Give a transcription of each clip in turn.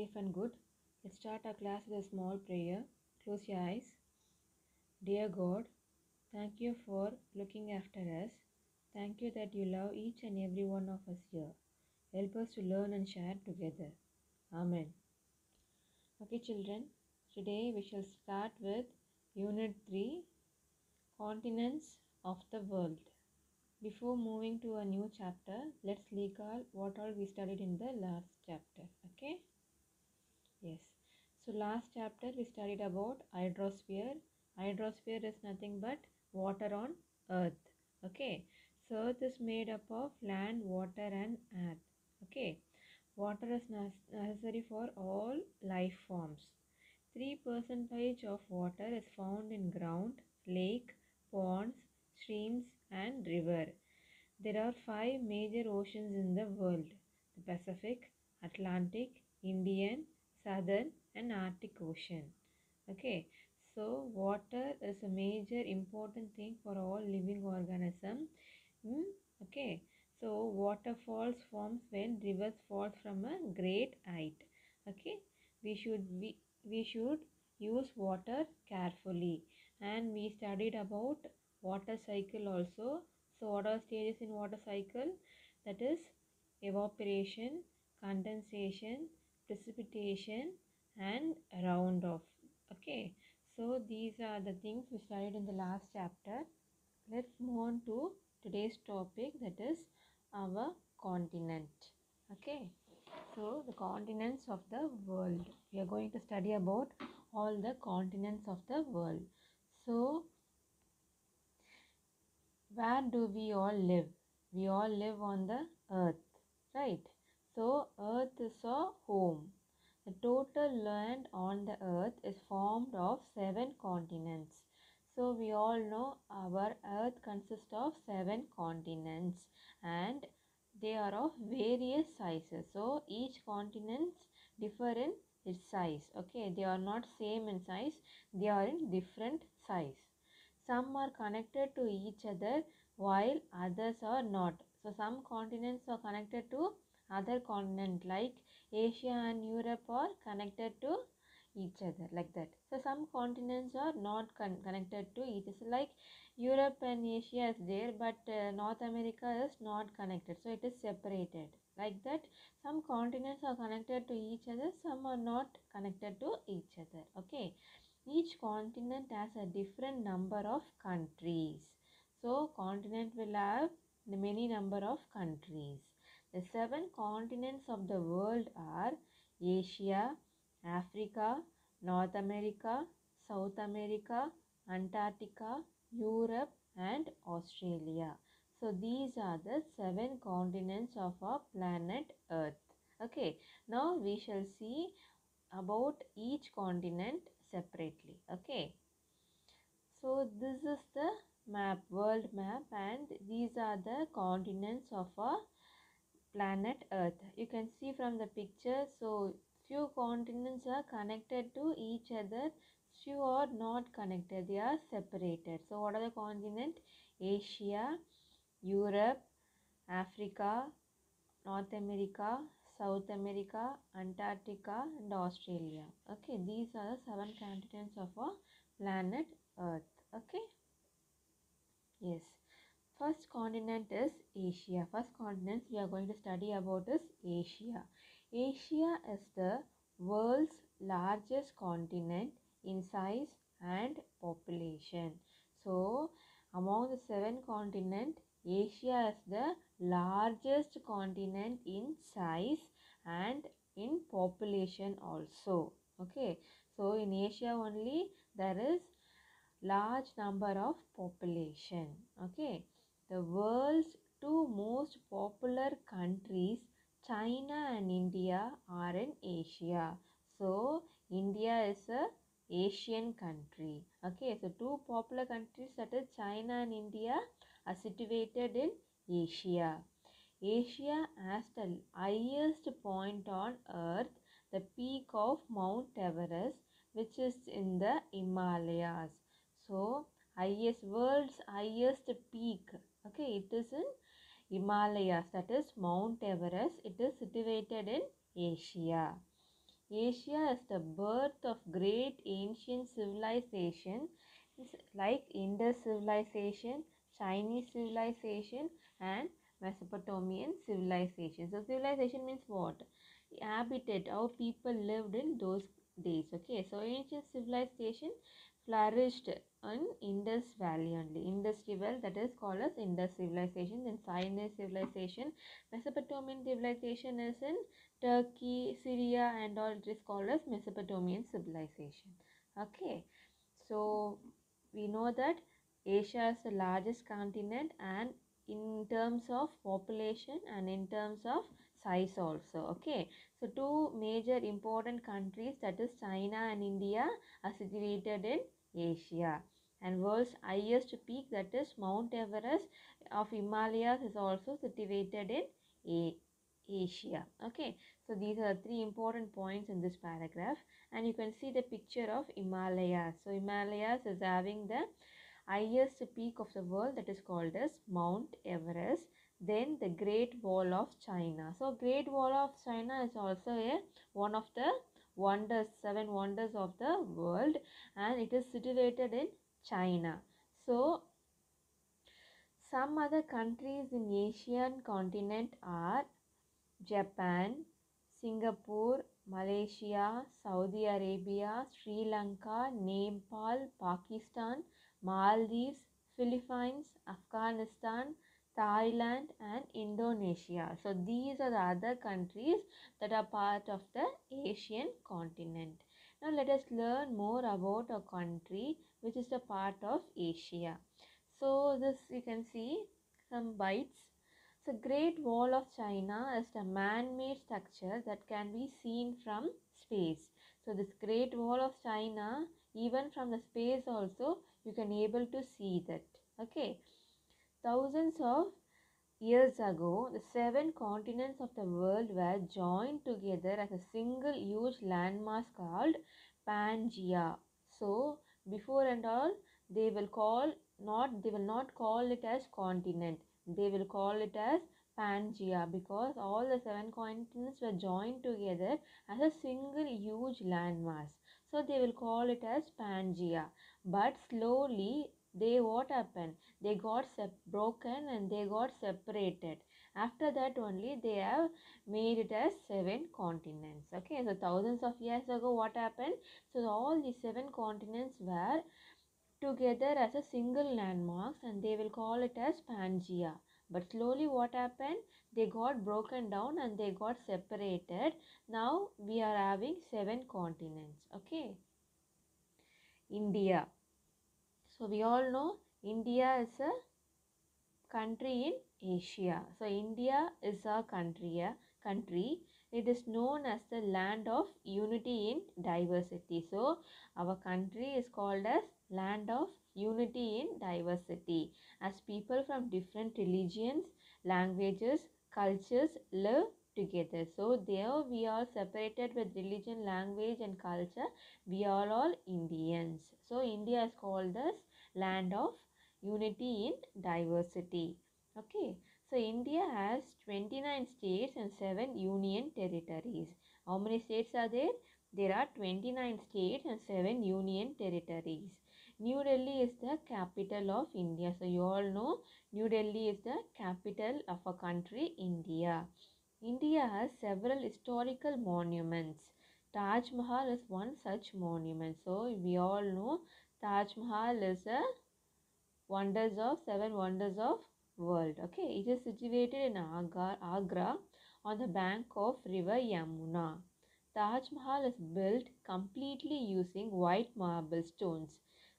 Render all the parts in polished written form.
safe and good. Let's start our class with a small prayer. Close your eyes. Dear God, thank you for looking after us. Thank you that you love each and every one of us here. Help us to learn and share together. Amen. Okay, children, today we shall start with Unit 3, Continents of the World. Before moving to a new chapter, let's recall what all we studied in the last chapter. Okay? Yes. So last chapter we studied about hydrosphere. Hydrosphere is nothing but water on earth. Okay. So earth is made up of land, water and air. Okay. Water is necessary for all life forms. 3% of water is found in ground, lake, ponds, streams and river. There are 5 major oceans in the world: the Pacific, Atlantic, Indian, Southern and Arctic Ocean. Okay, so water is a major important thing for all living organism. Okay, so waterfalls forms when rivers falls from a great height. Okay, we should use water carefully, and we studied about water cycle also. So what are stages in water cycle? That is evaporation, condensation, precipitation and round off. Okay, so these are the things we studied in the last chapter. Let's move on to today's topic, that is our continent. Okay, so the continents of the world. We are going to study about all the continents of the world. So where do we all live? We all live on the earth, right? So earth is a home. The total land on the earth is formed of 7 continents. So we all know our earth consists of 7 continents and they are of various sizes. So each continent differ in its size. Okay, they are not same in size, they are in different size. Some are connected to each other while others are not. So some continents are connected to other continent, like Asia and Europe are connected to each other, like that. So some continents are not connected to each other, like Europe and Asia is there, but North America is not connected, so it is separated, like that. Some continents are connected to each other, some are not connected to each other. Okay, each continent has a different number of countries. So continent will have the many number of countries. The 7 continents of the world are Asia, Africa, North America, South America, Antarctica, Europe and Australia. So these are the 7 continents of our planet Earth. Okay, now we shall see about each continent separately. Okay, so this is the map, world map, and these are the continents of our planet Earth. You can see from the picture, so few continents are connected to each other, few are not connected, they are separated. So what are the continents? Asia, Europe, Africa, North America, South America, Antarctica and Australia. Okay, these are the 7 continents of our planet Earth. Okay, yes. First continent is Asia. First continent we are going to study about is Asia. Asia is the world's largest continent in size and population. So among the 7 continents, Asia is the largest continent in size and in population also. Okay, so in Asia only there is large number of population. Okay, the world's 2 most popular countries, China and India, are in Asia. So India is a Asian country. Okay, so 2 popular countries, that is China and India, are situated in Asia. Asia has the highest point on earth, the peak of Mount Everest, which is in the Himalayas. So world's highest peak, okay, it is in Himalayas, that is Mount Everest. It is situated in Asia. Asia is the birth of great ancient civilization like Indus civilization, Chinese civilization, and Mesopotamian civilization. So civilization means what? Habitat, how people lived in those days. Okay, so ancient civilization flourished in Indus Valley only. Indus River, that is called as Indus civilization. Then Chinese civilization, Mesopotamian civilization is in Turkey, Syria, and all. It is called as Mesopotamian civilization. Okay, so we know that Asia is the largest continent, and in terms of population and in terms of size also. Okay, so two major important countries, that is China and India, are situated in Asia. And world's highest peak, that is Mount Everest of Himalayas, is also situated in Asia. Okay, so these are three important points in this paragraph, and you can see the picture of Himalayas. So Himalayas is having the highest peak of the world, that is called as Mount Everest. Then the Great Wall of China. So Great Wall of China is also one of the wonders, seven wonders of the world, and it is situated in China. So some other countries in Asian continent are Japan, Singapore, Malaysia, Saudi Arabia, Sri Lanka, Nepal, Pakistan, Maldives, Philippines, Afghanistan, Thailand, and Indonesia. So these are the other countries that are part of the Asian continent. Now let us learn more about a country which is a part of Asia. So this you can see some bites. So Great Wall of China is a man-made structure that can be seen from space. So this Great Wall of China, even from the space also, you can able to see that. Okay. Thousands of years ago, the seven continents of the world were joined together as a single huge landmass called Pangaea. So before and all, they will not call it as continent. They will call it as Pangaea, because all the seven continents were joined together as a single huge landmass. So they will call it as Pangaea. But slowly, what happened? They got broken and they got separated. After that only they have made it as seven continents. Okay, so thousands of years ago what happened? So all the seven continents were together as a single landmarks, and they will call it as Pangaea. But slowly what happened? They got broken down and they got separated. Now we are having seven continents. Okay, India. So we all know India is a country in Asia. So India is a country. It is known as the land of unity in diversity. So our country is called as land of unity in diversity, as people from different religions, languages, cultures live together. So there we are separated with religion, language and culture. We are all Indians. So India is called as land of unity in diversity. Okay, so India has 29 states and 7 union territories. How many states are there? There are 29 states and 7 union territories. New Delhi is the capital of India. So you all know New Delhi is the capital of a country, India. India has several historical monuments. Taj Mahal is one such monument. So we all know Taj Mahal is a seven wonders of world. Okay, it is situated in Agra on the bank of river Yamuna. Taj Mahal is built completely using white marble stones.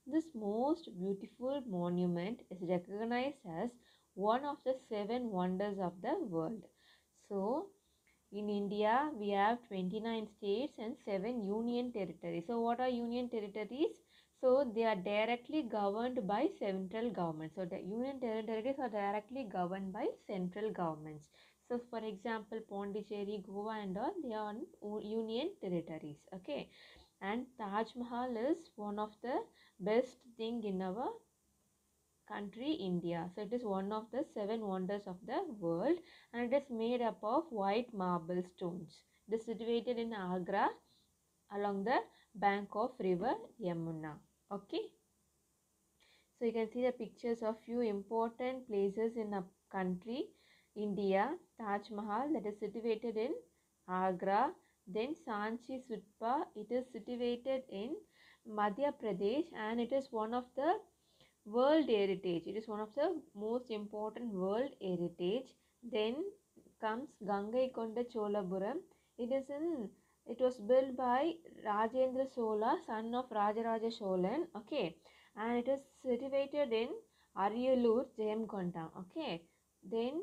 This most beautiful monument is recognized as one of the seven wonders of the world. So in India, we have 29 states and 7 union territories. So what are union territories? So they are directly governed by central government. So the union territories are directly governed by central governments. So for example, Pondicherry, Goa and all, they are union territories. Okay. And Taj Mahal is one of the best thing in our country, India. So it is one of the seven wonders of the world, and it is made up of white marble stones. It is situated in Agra along the bank of river Yamuna. Okay. So you can see the pictures of few important places in a country, India. Taj Mahal, that is situated in Agra. Then Sanchi Sutpa, it is situated in Madhya Pradesh, and it is one of the World Heritage. It is one of the most important World Heritage. Then comes Gangaikonda Cholapuram. It was built by Rajendra Chola, son of Rajaraja Cholan. Okay, and it is situated in Ariyalur, Jayamkonda. Okay, then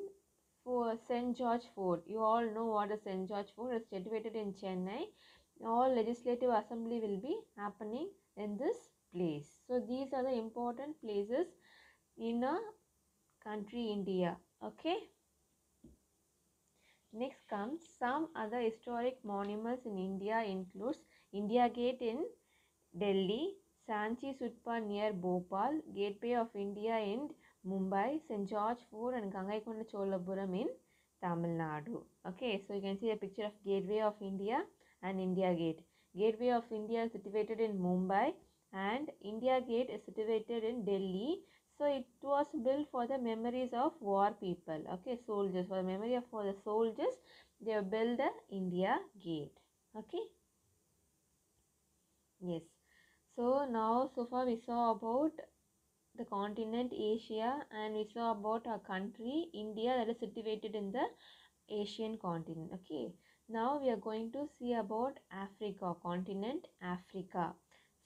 for St. George Fort, you all know what is St. George Fort. It is situated in Chennai. All legislative assembly will be happening in this place. So these are the important places in a country, India. Okay. Next comes some other historic monuments in India includes India Gate in Delhi, Sanchi Sutpa near Bhopal, Gateway of India in Mumbai, St. George Fort and Gangaikonda Cholapuram in Tamil Nadu. Okay, so you can see a picture of Gateway of India and India Gate. Gateway of India is situated in Mumbai and India Gate is situated in Delhi. So it was built for the memories of war people. Okay, soldiers. For the memory of for the soldiers, they built the India Gate. Okay. Yes. So now so far we saw about the continent Asia and we saw about our country India that is situated in the Asian continent. Okay. Now we are going to see about Africa, continent Africa.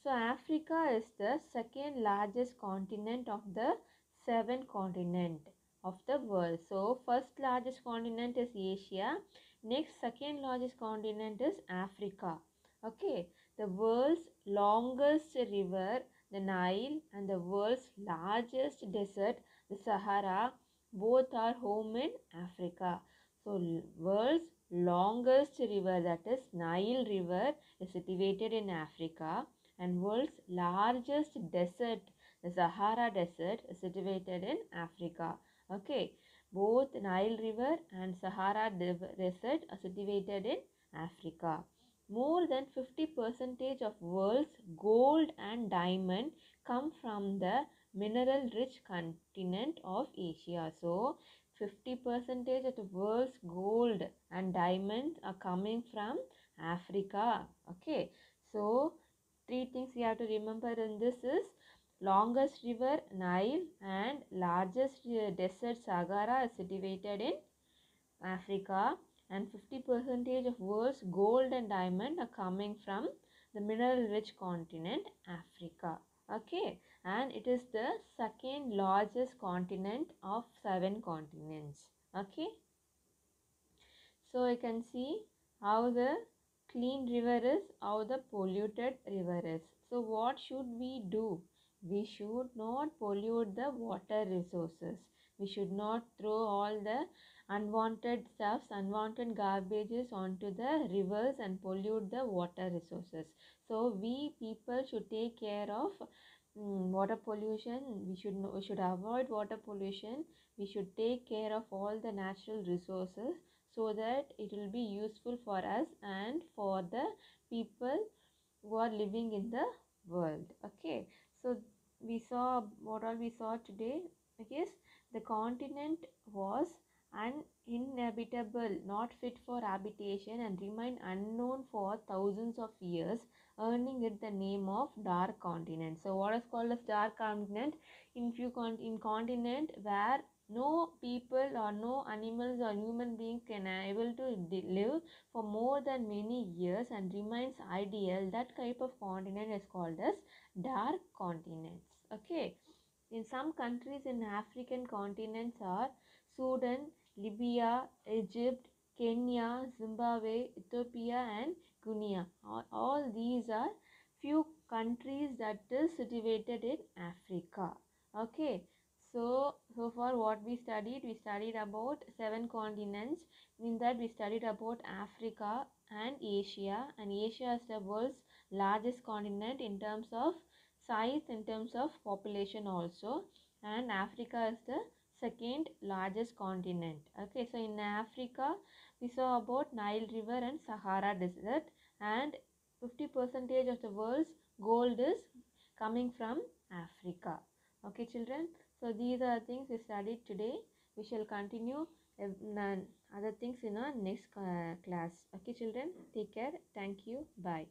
So Africa is the second largest continent of the 7 continent of the world. So first largest continent is Asia. Next second largest continent is Africa. Okay. The world's longest river, the Nile, and the world's largest desert, the Sahara, both are home in Africa. So world's longest river, that is Nile River, is situated in Africa, and world's largest desert, the Sahara Desert, is situated in Africa. Okay, both Nile River and Sahara Desert are situated in Africa. More than 50% of world's gold and diamond come from the mineral rich continent of Asia. So 50% of the world's gold and diamonds are coming from Africa. Okay, so three things we have to remember in this is longest river Nile and largest desert Sahara is situated in Africa, and 50% of world's gold and diamond are coming from the mineral rich continent Africa. Okay, and it is the second largest continent of 7 continents. Okay, so you can see how the clean river is, how the polluted river is. So what should we do? We should not pollute the water resources. We should not throw all the unwanted stuffs, unwanted garbages onto the rivers and pollute the water resources. So we people should take care of water pollution. We should avoid water pollution. We should take care of all the natural resources so that it will be useful for us and for the people who are living in the world. Okay, so we saw what all we saw today. Yes, the continent was uninhabitable, not fit for habitation, and remained unknown for thousands of years, earning it the name of dark continent. So what is called as dark continent? In continent where no people or no animals or human being can able to live for more than many years and remains ideal, that type of continent is called as dark continents. Okay, in some countries in African continents are Sudan, Libya, Egypt, Kenya, Zimbabwe, Ethiopia and Guinea. All these are few countries that is situated in Africa. Okay, so far what we studied about 7 continents. In that we studied about Africa and Asia, and Asia is the world's largest continent in terms of size, in terms of population also, and Africa is the second largest continent. Okay, so in Africa we saw about Nile River and Sahara Desert, and 50 percentage of the world's gold is coming from Africa. Okay, children. So these are things we studied today. We shall continue other things in our next class. Okay, children. Take care. Thank you. Bye.